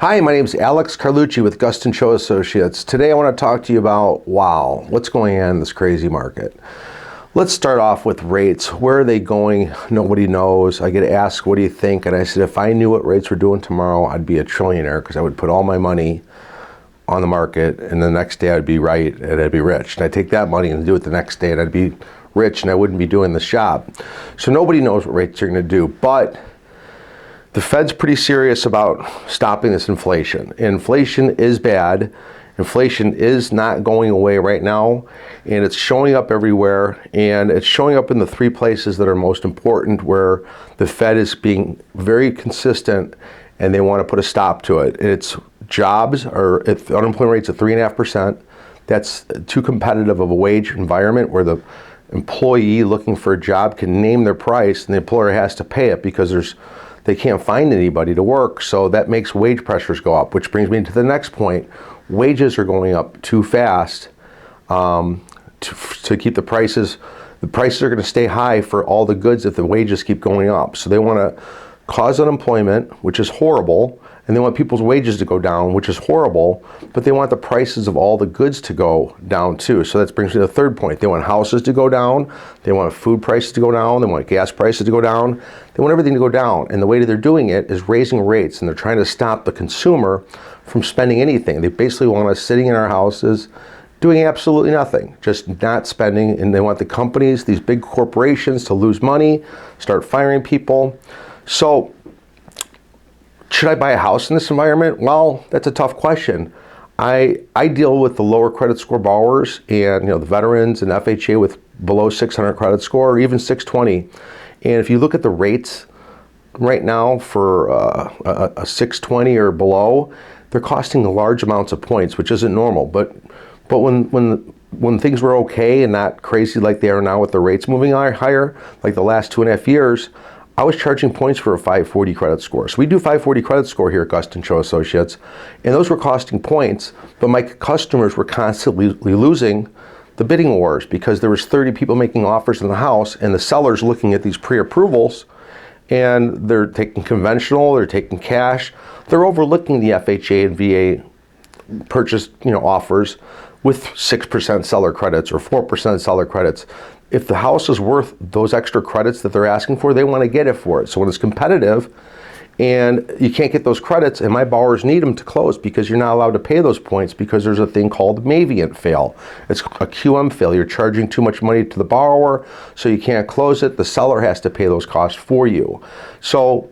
Hi, my name is Alex Carlucci with Gustin Cho Associates. Today I want to talk to you about, what's going on in this crazy market. Let's start off with rates. Where are they going? Nobody knows. I get asked, what do you think? And I said, if I knew what rates were doing tomorrow, I'd be a trillionaire because I would put all my money on the market and the next day I'd be right and I'd be rich. And I'd take that money and do it the next day and I'd be rich and I wouldn't be doing this job. So nobody knows what rates are going to do, but the Fed's pretty serious about stopping this inflation. Inflation is bad. Inflation is not going away right now, and it's showing up everywhere, and it's showing up in the three places that are most important where the Fed is being very consistent and they want to put a stop to it. It's jobs, or if the unemployment rate's at 3.5%, that's too competitive of a wage environment where the employee looking for a job can name their price and the employer has to pay it because they can't find anybody to work, so that makes wage pressures go up, which brings me to the next point. Wages are going up too fast to keep the prices. The prices are going to stay high for all the goods if the wages keep going up. So they want to cause unemployment, which is horrible, and they want people's wages to go down, which is horrible, but they want the prices of all the goods to go down too. So that brings me to the third point. They want houses to go down, they want food prices to go down, they want gas prices to go down, they want everything to go down. And the way that they're doing it is raising rates, and they're trying to stop the consumer from spending anything. They basically want us sitting in our houses doing absolutely nothing, just not spending, and they want the companies, these big corporations, to lose money, start firing people. So should I buy a house in this environment? Well, that's a tough question. I deal with the lower credit score borrowers and the veterans and FHA with below 600 credit score or even 620. And if you look at the rates right now for a 620 or below, they're costing large amounts of points, which isn't normal. But when things were okay and not crazy like they are now with the rates moving higher, like the last 2.5 years, I was charging points for a 540 credit score. So we do 540 credit score here at Gustin Cho Associates, and those were costing points, but my customers were constantly losing the bidding wars because there was 30 people making offers in the house and the sellers looking at these pre-approvals, and they're taking conventional, they're taking cash, they're overlooking the FHA and VA purchase offers with 6% seller credits or 4% seller credits. If the house is worth those extra credits that they're asking for, they want to get it for it. So when it's competitive and you can't get those credits, and my borrowers need them to close because you're not allowed to pay those points because there's a thing called Mavient fail. It's a QM fail. You're charging too much money to the borrower, so you can't close it. The seller has to pay those costs for you. So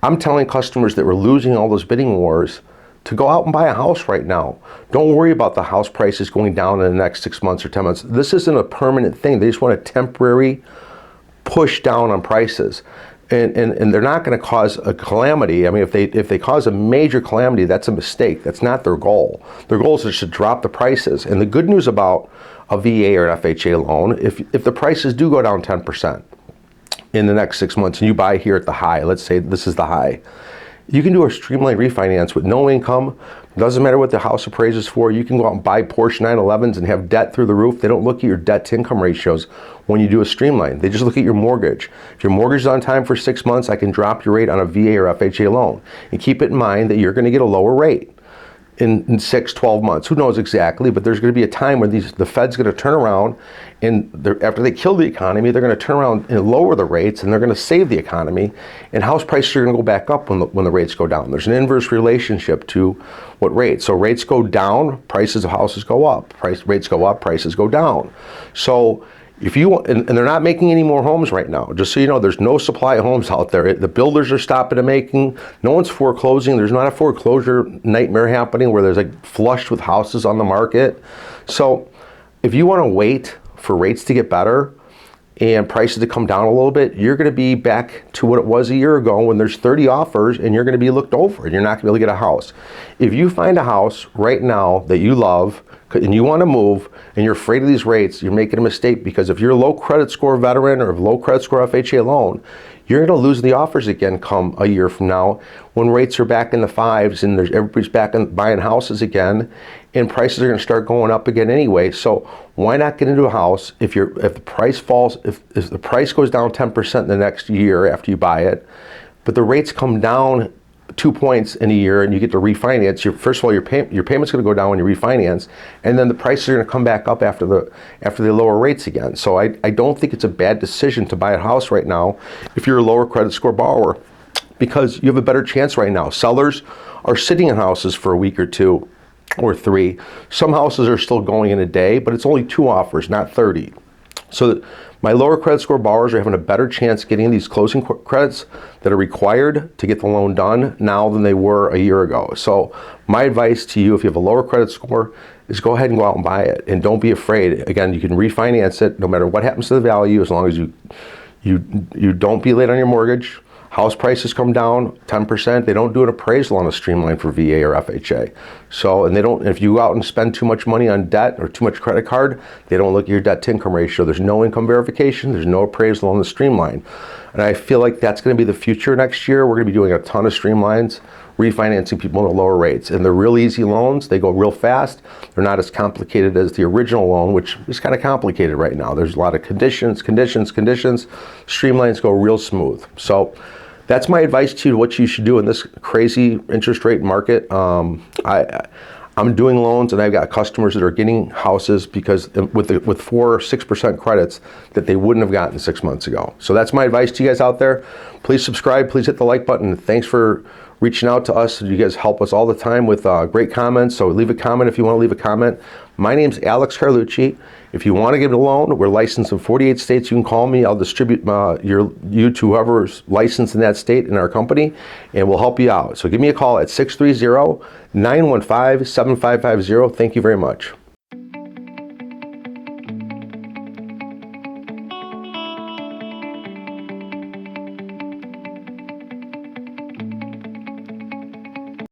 I'm telling customers that we're losing all those bidding wars to go out and buy a house right now. Don't worry about the house prices going down in the next 6 months or 10 months. This isn't a permanent thing. They just want a temporary push down on prices. And they're not going to cause a calamity. I mean, if they cause a major calamity, that's a mistake. That's not their goal. Their goal is just to drop the prices. And the good news about a VA or an FHA loan, if the prices do go down 10% in the next 6 months and you buy here at the high, let's say this is the high, you can do a streamlined refinance with no income. Doesn't matter what the house appraises for. You can go out and buy Porsche 911s and have debt through the roof. They don't look at your debt to income ratios when you do a streamline. They just look at your mortgage. If your mortgage is on time for 6 months, I can drop your rate on a VA or FHA loan. And keep it in mind that you're going to get a lower rate in 6, 12 months. Who knows exactly, but there's going to be a time where the Fed's going to turn around and after they kill the economy, they're going to turn around and lower the rates and they're going to save the economy, and house prices are going to go back up when the rates go down. There's an inverse relationship to what rates. So rates go down, prices of houses go up. Rates go up, prices go down. So if you want, and they're not making any more homes right now, just so you know, there's no supply of homes out there. The builders are stopping to making. No one's foreclosing. There's not a foreclosure nightmare happening where there's like flushed with houses on the market. So if you want to wait for rates to get better and prices to come down a little bit, you're going to be back to what it was a year ago when there's 30 offers and you're going to be looked over and you're not going to be able to get a house. If you find a house right now that you love and you want to move and you're afraid of these rates, you're making a mistake, because if you're a low credit score veteran or a low credit score FHA loan, you're going to lose the offers again come a year from now when rates are back in the fives and everybody's back in buying houses again, and prices are going to start going up again anyway. So why not get into a house if the price falls, if the price goes down 10% in the next year after you buy it, but the rates come down 2 points in a year and you get to refinance, first of all, your payment's going to go down when you refinance, and then the prices are going to come back up after the lower rates again. So I don't think it's a bad decision to buy a house right now if you're a lower credit score borrower, because you have a better chance right now. Sellers are sitting in houses for a week or 2 or 3. Some houses are still going in a day, but it's only 2 offers, not 30. So my lower credit score borrowers are having a better chance getting these closing credits that are required to get the loan done now than they were a year ago. So my advice to you, if you have a lower credit score, is go ahead and go out and buy it. And don't be afraid. Again, you can refinance it no matter what happens to the value, as long as you don't be late on your mortgage. House prices come down 10%. They don't do an appraisal on a streamline for VA or FHA. So, and if you go out and spend too much money on debt or too much credit card, they don't look at your debt to income ratio. There's no income verification. There's no appraisal on the streamline. And I feel like that's going to be the future next year. We're going to be doing a ton of streamlines, refinancing people at lower rates. And they're real easy loans. They go real fast. They're not as complicated as the original loan, which is kind of complicated right now. There's a lot of conditions. Streamlines go real smooth. So that's my advice to you, what you should do in this crazy interest rate market. I'm doing loans, and I've got customers that are getting houses because with 4 or 6% credits that they wouldn't have gotten 6 months ago. So that's my advice to you guys out there. Please subscribe. Please hit the like button. Thanks for reaching out to us. You guys help us all the time with great comments. So leave a comment if you want to leave a comment. My name's Alex Carlucci. If you want to get a loan, we're licensed in 48 states. You can call me. I'll distribute you to whoever's licensed in that state in our company, and we'll help you out. So give me a call at 630-915-7550. Thank you very much.